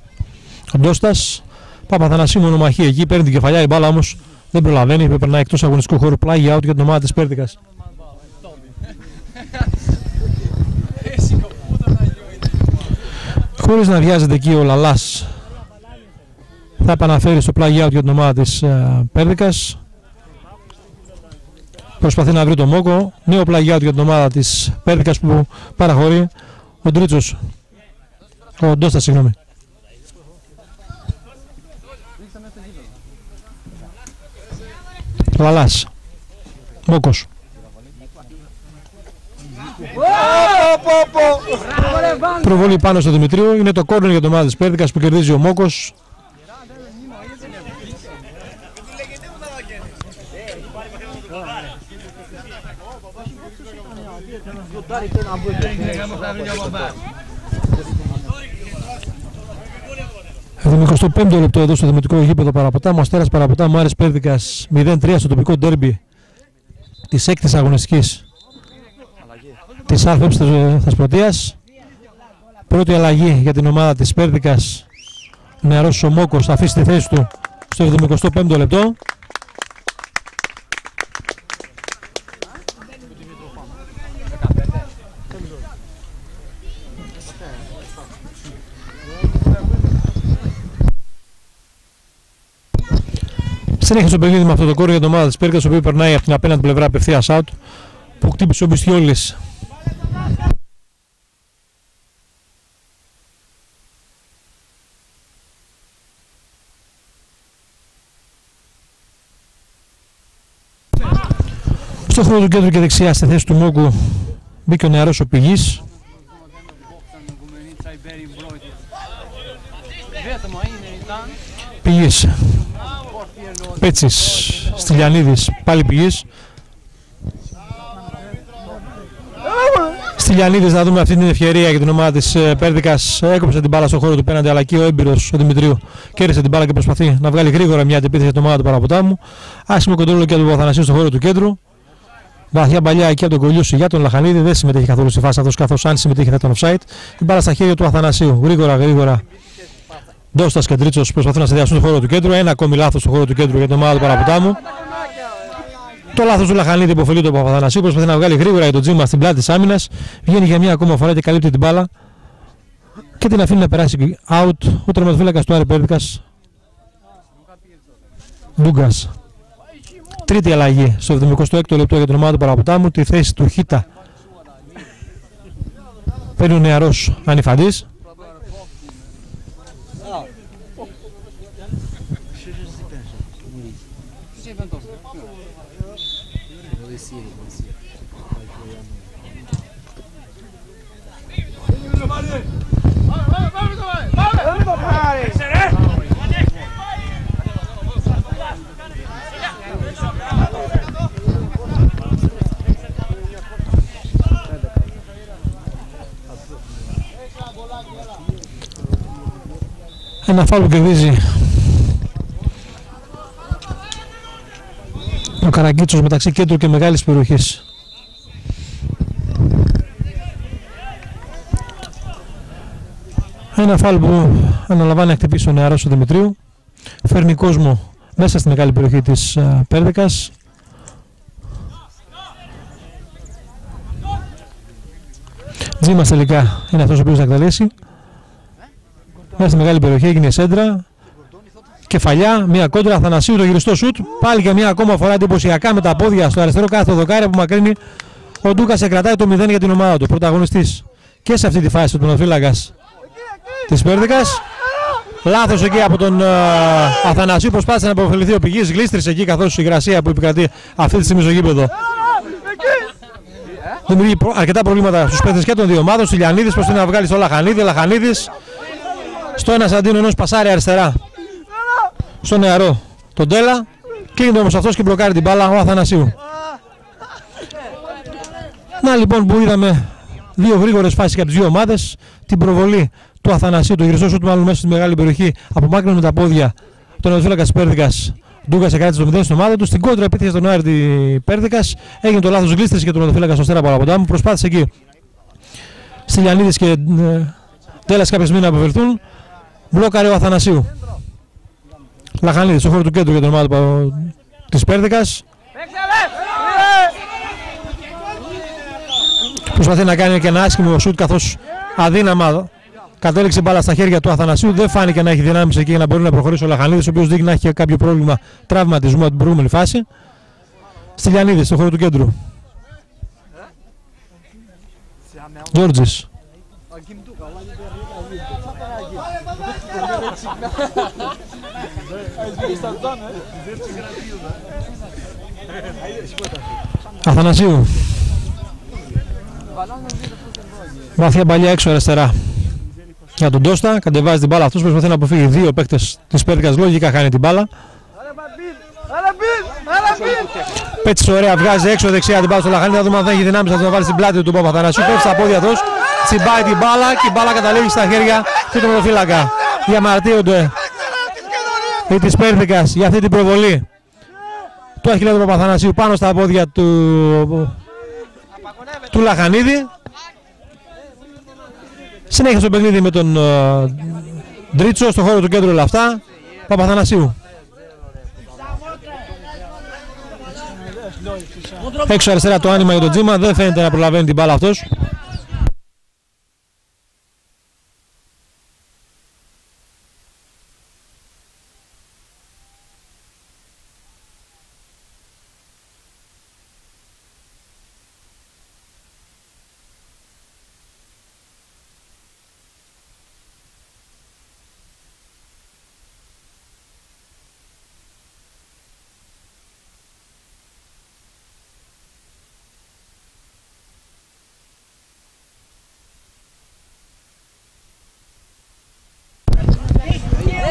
ο Ντώστας. Παπαθανασίου μονομαχή εκεί, παίρνει την κεφαλιά. Η μπάλα όμως δεν προλαβαίνει. Περνάει εκτός αγωνιστικού χώρου, πλάγι out για την ομάδα της Πέρδικας. Χωρίς να βιάζεται εκεί ο Λαλάς, θα επαναφέρει στο πλάγι out για την ομάδα της Πέρδικας. Προσπαθεί να βρει τον Μόκο. Νέο πλάγι out για την ομάδα της Πέρδικας που παραχωρεί ο Ντρίτσος. Ο Ντώστας, συγγνώμη. Λαλάς. Μόκος. Προβολή πάνω στο Δημητρίου. Είναι το κόρνερ για την ομάδα της Πέρδικας που κερδίζει ο Μόκος. Το 25ο λεπτό εδώ στο δημοτικό γήπεδο Παραποτάμου. Αστέρας Παραποτάμου, Άρης Πέρδικας 0-3 στο τοπικό ντέρμπι της 6ης αγωνιστικής της ΑΕΠ Θεσπρωτείας. Πρώτη αλλαγή για την ομάδα της Πέρδικας. Νεαρός ο Μόκος θα αφήσει τη θέση του στο 75ο λεπτό. Συνέχισε το παιχνίδι με αυτό το κόρνερ για την ομάδα της Πέρδικας, ο οποίος περνάει από την απέναντι πλευρά απευθείας out, που χτύπησε ο Μπιστιόλης. Στο χώρο του κέντρου και δεξιά στη θέση του Μόκου μπήκε ο νεαρός ο Πηγής. Πηγής. Πέτσης, Στυλιανίδης, πάλι Πηγής. Στυλιανίδης, να δούμε αυτή την ευκαιρία για την ομάδα της Πέρδικας. Έκοψε την μπάλα στον χώρο του πέναντι, αλλά και ο έμπειρος ο Δημητρίου κέρδισε την μπάλα και προσπαθεί να βγάλει γρήγορα μια αντεπίθεση για την ομάδα του Παραποτάμου. Άσχημο κοντρόλο και του Αθανασίου στον χώρο του κέντρου. Βαθιά παλιά εκεί από τον Κολιούση για τον Λαχανίδη. Δεν συμμετέχει καθόλου στη φάση αυτός, καθώς αν συμμετέχει θα ήταν offside. Την μπάλα στα χέρια του Αθανασίου. Γρήγορα. Ντώστας και Ντρίτσος προσπαθούν να συνδυάσουν τον χώρο του κέντρου. Ένα ακόμη λάθος στον χώρο του κέντρου για την ομάδα του Παραποτάμου. Το λάθος του Λαχανίδη υποφελείται από τον Αθανασίου. Προσπαθεί να βγάλει γρήγορα για τον Τζίμα στην πλάτη της άμυνας. Βγαίνει για μια ακόμα φορά και καλύπτει την μπάλα και την αφήνει να περάσει out ο τερματοφύλακας του Άρη Πέρδικας, Ντούγκας. Τρίτη αλλαγή στο 76ο λεπτό για την ομάδα του Παραποτάμου. Τη θέση του Χίτα παίρνει ο νεαρός Ανιφαντής. Ένα φάουλ που κερδίζει ο Καραγκίτσος μεταξύ κέντρου και μεγάλης περιοχής. Ένα φάουλ που αναλαμβάνει να χτυπήσει ο νεαρός ο Δημητρίου. Φέρνει κόσμο μέσα στη μεγάλη περιοχή της Πέρδικας. Τζίμας τελικά είναι αυτός ο οποίος θα εκτελέσει. Μέσα στη μεγάλη περιοχή έγινε η σέντρα. Κεφαλιά, μία κόντρα, Αθανασίου το γυριστό σουτ. Πάλι για μία ακόμα φορά εντυπωσιακά με τα πόδια στο αριστερό κάθετο δοκάρι που μακρύνει. Ο Ντούκας κρατάει το 0 για την ομάδα του. Πρωταγωνιστής και σε αυτή τη φάση του τερματοφύλακας της Πέρδικας. Λάθος εκεί από τον Αθανασίου, προσπάθησε να αποφεληθεί ο Πηγής. Γλίστρισε εκεί καθώς η υγρασία που επικρατεί αυτή τη στιγμή στο γήπεδο δημιουργεί αρκετά προβλήματα στους παίκτες και των δύο ομάδων. Στυλιανίδης προσπαθεί να βγάλει στο Λαχανίδη. Λαχανίδης στο 1-1 πασάρει αριστερά στο νεαρό τον Τέλα. Κλείνει όμως αυτός και μπλοκάρει την μπάλα ο Αθανασίου. Να λοιπόν που είδαμε δύο γρήγορες φάσεις και από τις δύο ομάδες. Την προβολή του Αθανασίου, το γυριστό σουτ μάλλον μέσα στη μεγάλη περιοχή, απομάκρυνε με τα πόδια τον τερματοφύλακα της Πέρδικας. Ντούκας κράτησε το 0 στην ομάδα του. Στην κόντρα επίθεση στον Άρη Πέρδικας. Έγινε το λάθος, γλίστρισε και τον τερματοφύλακα στο Στέρα Παραποντάμου. Προσπάθησε εκεί Στυλιανίδης και Τέλας κάποια στιγμή να αποφερθούν. Μπλόκαρε ο Αθανασίου. Λαχανίδης στο χώρο του κέντρου για την ομάδα της Πέρδικας. Προσπαθεί να κάνει και ένα άσχημο σουτ καθώς αδύναμα κατέληξε μπάλα στα χέρια του Αθανασίου. Δεν φάνηκε να έχει δυνάμεις εκεί για να μπορεί να προχωρήσει ο Λαχανίδης, ο οποίος δείχνει να έχει κάποιο πρόβλημα τραυματισμού από την προηγούμενη φάση. Στυλιανίδης στο χώρο του κέντρου. Γιώργης. Αθανασίου. Βαθιά παλιά έξω αριστερά για τον Τώστα. Κατεβάζει την μπάλα αυτός, προσπαθεί να αποφύγει δύο παίκτες της Πέρδικας. Λογικά χάνει την μπάλα. Πέτσισε ωραία, βγάζει έξω δεξιά την μπάλα στο Λαχανίδη. Θα δούμε αν θα έχει δυνάμεις να τον βάλει στην πλάτη του Παπαθανασίου. Πέφτει στα πόδια αυτός, τσιμπάει την μπάλα και η μπάλα καταλήγει στα χέρια του τερματοφύλακα. Διαμαρτύρονται οι της Πέρδικας για αυτή την προβολή του Αχιλλέα του Παπαθανασίου πάνω στα πόδια του Λαχανίδη. Συνέχισε το παιχνίδι με τον Ντρίτσο στο χώρο του κέντρου όλα αυτά. Παπαθανασίου. Έξω αριστερά το άνοιγμα για τον Τζίμα, δεν φαίνεται να προλαβαίνει την μπάλα αυτός.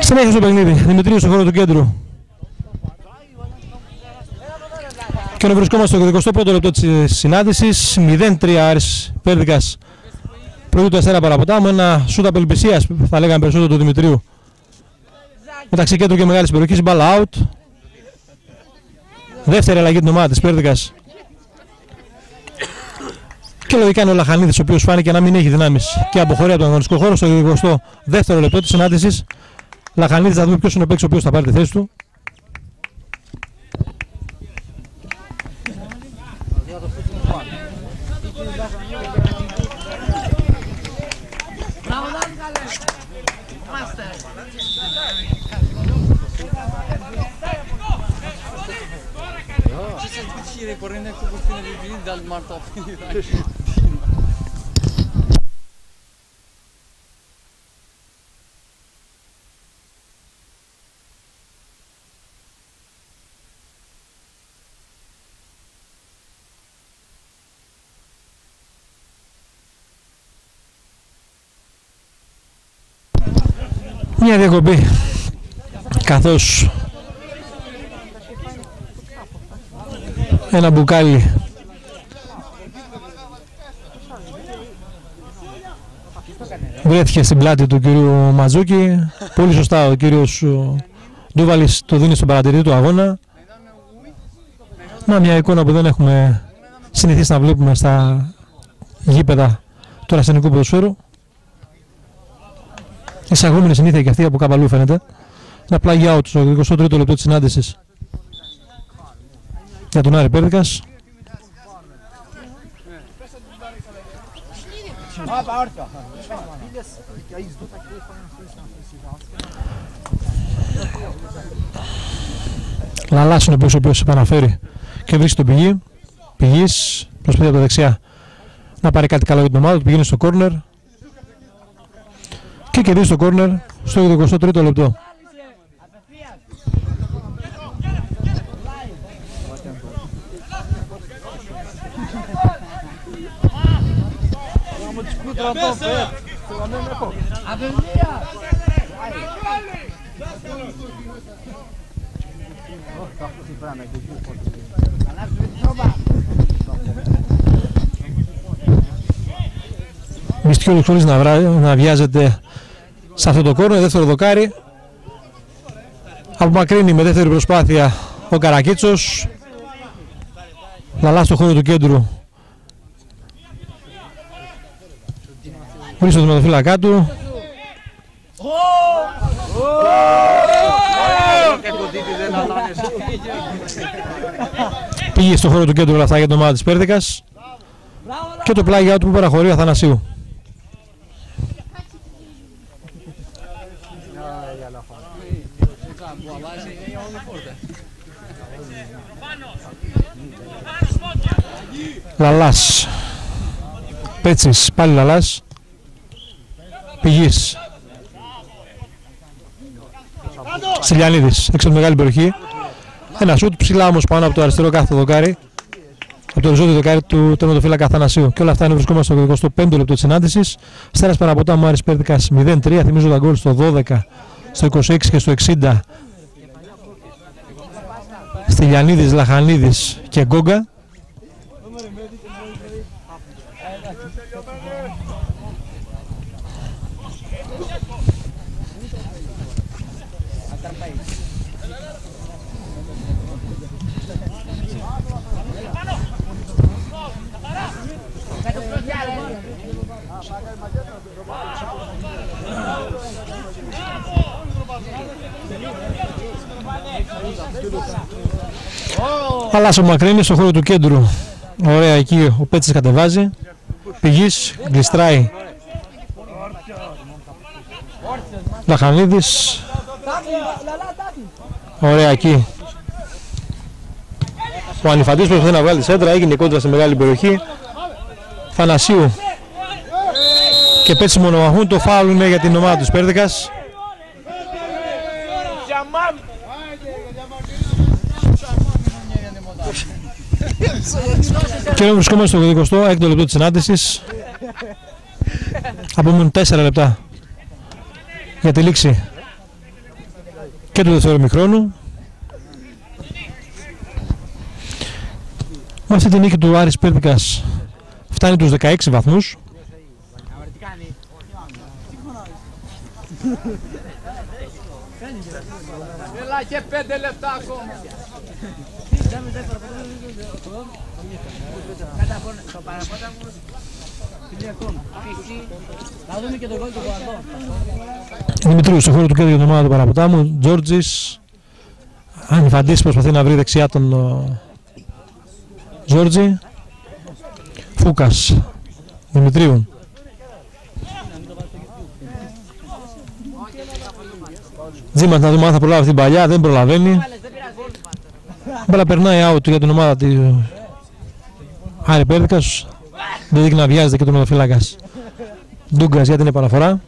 Συνέχισε το παιχνίδι. Δημητρίου στο χώρο του κέντρου. Και να βρισκόμαστε στο 21ο λεπτό της συνάντησης. 0-3 Άρης Πέρδικας. Προηγεί το 4 Παραποτάμου. Ένα σούτ απελπισίας, θα λέγαμε περισσότερο του Δημητρίου. Μεταξύ κέντρου και μεγάλης περιοχής. Μπάλα out. Δεύτερη αλλαγή την ομάδα της Πέρδικας. Και λογικά είναι ο Λαχανίδης, ο οποίος φάνηκε να μην έχει δυνάμεις και αποχωρεί από τον αγωνιστικό χώρο στο 22ο λεπτό της συνάντησης. Λαχανίδης, θα δούμε ποιος είναι ο παίκτης ο οποίος θα πάρει τη θέση του. Μια διακοπή καθώς ένα μπουκάλι βρέθηκε στην πλάτη του κυρίου Ματζούκη. Πολύ σωστά ο κύριος Ντούβαλης το δίνει στον παρατηρητή του αγώνα. Μια εικόνα που δεν έχουμε συνηθίσει να βλέπουμε στα γήπεδα του αρσενικού ποδοσφαίρου. Εισαγόμενη συνήθεια και αυτή από κάπου αλλού φαίνεται. Ένα play out στο 23ο λεπτό της συνάντησης για τον Άρη Πέρδικας. Λαλάς είναι ο οποίος επαναφέρει και βρίσκει τον Πηγή. Πηγής προσπαθεί από τα δεξιά να πάρει κάτι καλό για την ομάδα του, πηγαίνει στο κόρνερ και κερδίζει στο κόρνερ στο 23ο λεπτό. Μυστιόλος χωρίς να βιάζεται σε αυτό το κόρνο, δεύτερο δοκάρι. Απομακρύνει με δεύτερη προσπάθεια ο Καρακίτσος. Λαλά στο χώρο του κέντρου. Βρίσκεται με το φύλακά του. Πήγε στο χώρο του κέντρου όλα αυτά για την ομάδα της Πέρδικας. Και το πλάγια του που παραχωρεί ο Αθανασίου. Λαλάς. Πέτσης, πάλι Λαλάς. Πηγής. Στυλιανίδης, έξω από τη μεγάλη περιοχή. Ένα σούτ ψηλά όμως πάνω από το αριστερό κάθε δοκάρι. Από το οριζόντιο δοκάρι του τερματοφύλακα Αθανασίου. Και όλα αυτά είναι βρισκόμαστε στο 25ο λεπτό της συνάντησης. Αστέρας Παραποτάμου Άρης Πέρδικας 0-3. Θυμίζω τα γκολ στο 12, στο 26 και στο 60. Στυλιανίδης, Λαχανίδης και Γκόγκα. Αλλάσο Μακρύνη στο χώρο του κέντρου. Ωραία, εκεί ο Πέτσης κατεβάζει. Πηγής, γλιστράει. Λαχανίδης. Ωραία, εκεί ο Ανιφαντής προσπαθεί να βγάλει τη σέντρα, έγινε κόντρα σε μεγάλη περιοχή. Θανασίου και Πέτσης μονομαχούν, το φάουλ είναι για την ομάδα του Πέρδικας. Και βρισκόμαστε στο 26ο λεπτό της συνάντησης. Απομένουν 4 λεπτά για τη λήξη και του δεύτερου ημιχρόνου. Με αυτή την νίκη του Άρης Πέρδικας φτάνει τους 16 βαθμούς. Έλα και 5 λεπτά ακόμα. Δημητρίου στο χώρο του κέντρου για την ομάδα του Παραποτάμου. Τζόρτζης. Ανιφαντής προσπαθεί να βρει δεξιά τον Τζόρτζη. Φούκας. Δημητρίου. Τζίμας να δούμε αν θα προλάβει αυτή την παλιά, δεν προλαβαίνει. Μπάλα περνάει out για την ομάδα του Άρη Πέρδικας. Δεν δείχνει να βιάζεται και τον οδοφύλακας Ντούγκας για την επαναφορά.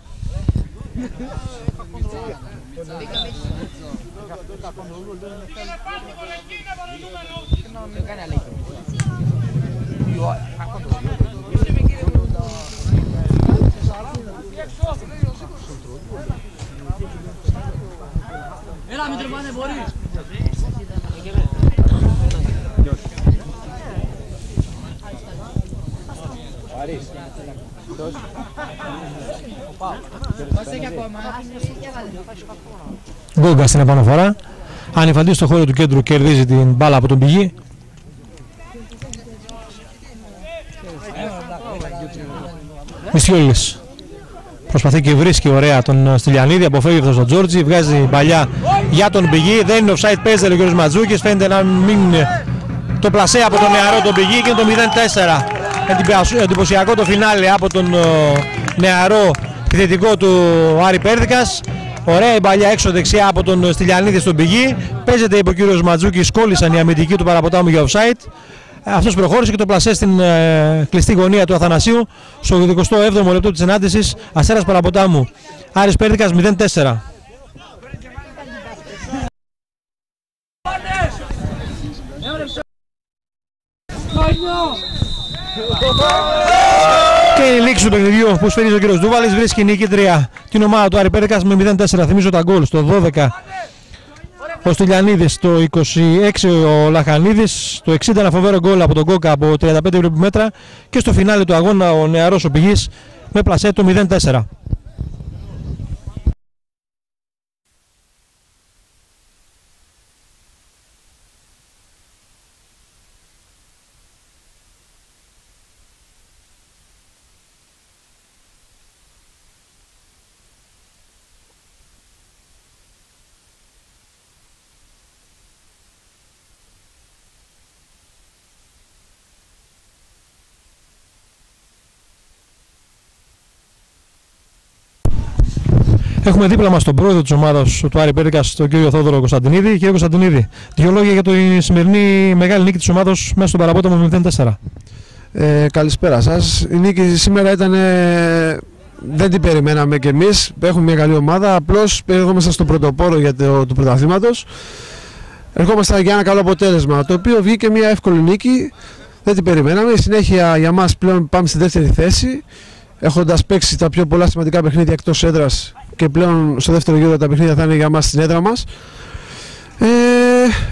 Έλα μην τρεπάνε μπορεί. Γκόγκα στην επαναφορά. Ανιφαντής στο χώρο του κέντρου κερδίζει την μπάλα από τον Πηγή. Μισιόλης προσπαθεί και βρίσκει ωραία τον Στυλιανίδη, αποφεύγει αυτόν τον Τζόρτζι, βγάζει παλιά για τον Πηγή, δεν είναι offside, παίζει ο κ. Ματζούκης, φαίνεται να μην είναι το πλασέ από τον νεαρό τον Πηγή και είναι το 0-4. εντυπωσιακό το φινάλε από τον νεαρό επιθετικό του Άρη Πέρδικας. Ωραία η παλιά έξω δεξιά από τον Στυλιανίδη στον πηγή. Παίζεται υπό ο κύριος Ματζούκης, κόλλησαν οι αμυντικοί του Παραποτάμου για offside. Αυτός προχώρησε και το πλασέ στην κλειστή γωνία του Αθανασίου στο 27ο λεπτό της συνάντησης. Αστέρας Παραποτάμου, Άρης Πέρδικας 0-4. Και η λήξη του παιχνιδιού που σφυρίζει ο κύριος Δούβαλης βρίσκει νικήτρια την ομάδα του Άρη Πέρδικας με 0-4. Θυμίζω τα γκολ στο 12 ο Στυλιανίδης, στο 26 ο Λαχανίδης, το 60 ένα φοβερό γκολ από τον Κόκα από 35 μέτρα και στο φινάλε του αγώνα ο νεαρός ο Πηγής με πλασέ το 0-4. Έχουμε δίπλα μας τον πρόεδρο της ομάδας του Άρη Πέρδικας, τον κύριο Θόδωρο Κωνσταντινίδη. Κύριε Κωνσταντινίδη, δύο λόγια για τη σημερινή μεγάλη νίκη της ομάδας μέσα στον Παραπόταμο 0-4. Καλησπέρα σας. Η νίκη σήμερα ήταν, δεν την περιμέναμε κι εμείς. Έχουμε μια καλή ομάδα. Απλώς ερχόμαστε στο πρωτοπόρο του πρωταθλήματος. Ερχόμαστε για ένα καλό αποτέλεσμα, το οποίο βγήκε μια εύκολη νίκη. Δεν την περιμέναμε. Η συνέχεια για μας πλέον πάμε στη δεύτερη θέση, έχοντας παίξει τα πιο πολλά σημαντικά παιχνίδια εκτός έδρας και πλέον στο δεύτερο γύρο τα παιχνίδια θα είναι για μας στην έδρα μας.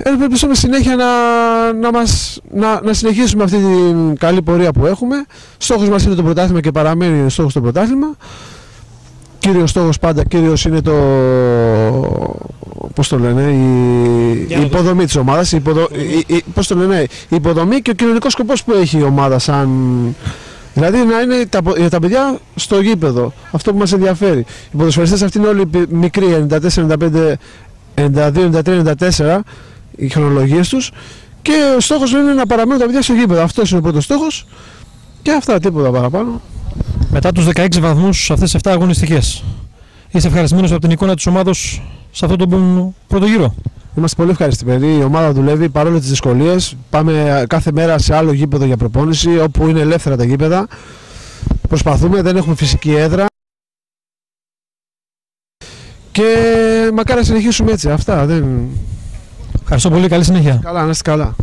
Ελπίζουμε συνέχεια να συνεχίσουμε αυτή την καλή πορεία που έχουμε. Στόχος μας είναι το πρωτάθλημα και παραμένει στόχος το πρωτάθλημα. Κύριος στόχος πάντα, κύριος είναι πώς το λένε, η υποδομή της ομάδας, η υποδομή και ο κοινωνικός σκοπός που έχει η ομάδα δηλαδή να είναι τα παιδιά στο γήπεδο, αυτό που μας ενδιαφέρει. Οι ποδοσφαιριστές αυτοί είναι όλοι μικροί, 94, 95, 92, 93, 94 οι χρονολογίες τους και ο στόχος είναι να παραμένουν τα παιδιά στο γήπεδο. Αυτός είναι ο πρώτος στόχος και αυτά, τίποτα παραπάνω. Μετά τους 16 βαθμούς σε αυτές τις 7 αγωνιστικές, είσαι ευχαριστημένος από την εικόνα της ομάδος σε αυτόν τον πρώτο γύρο? Είμαστε πολύ ευχαριστημένοι. Η ομάδα δουλεύει παρόλο τις δυσκολίες. Πάμε κάθε μέρα σε άλλο γήπεδο για προπόνηση, όπου είναι ελεύθερα τα γήπεδα. Προσπαθούμε, δεν έχουμε φυσική έδρα. Και μακάρι να συνεχίσουμε έτσι. Αυτά. Ευχαριστώ πολύ. Καλή συνέχεια. Καλά, να είστε καλά.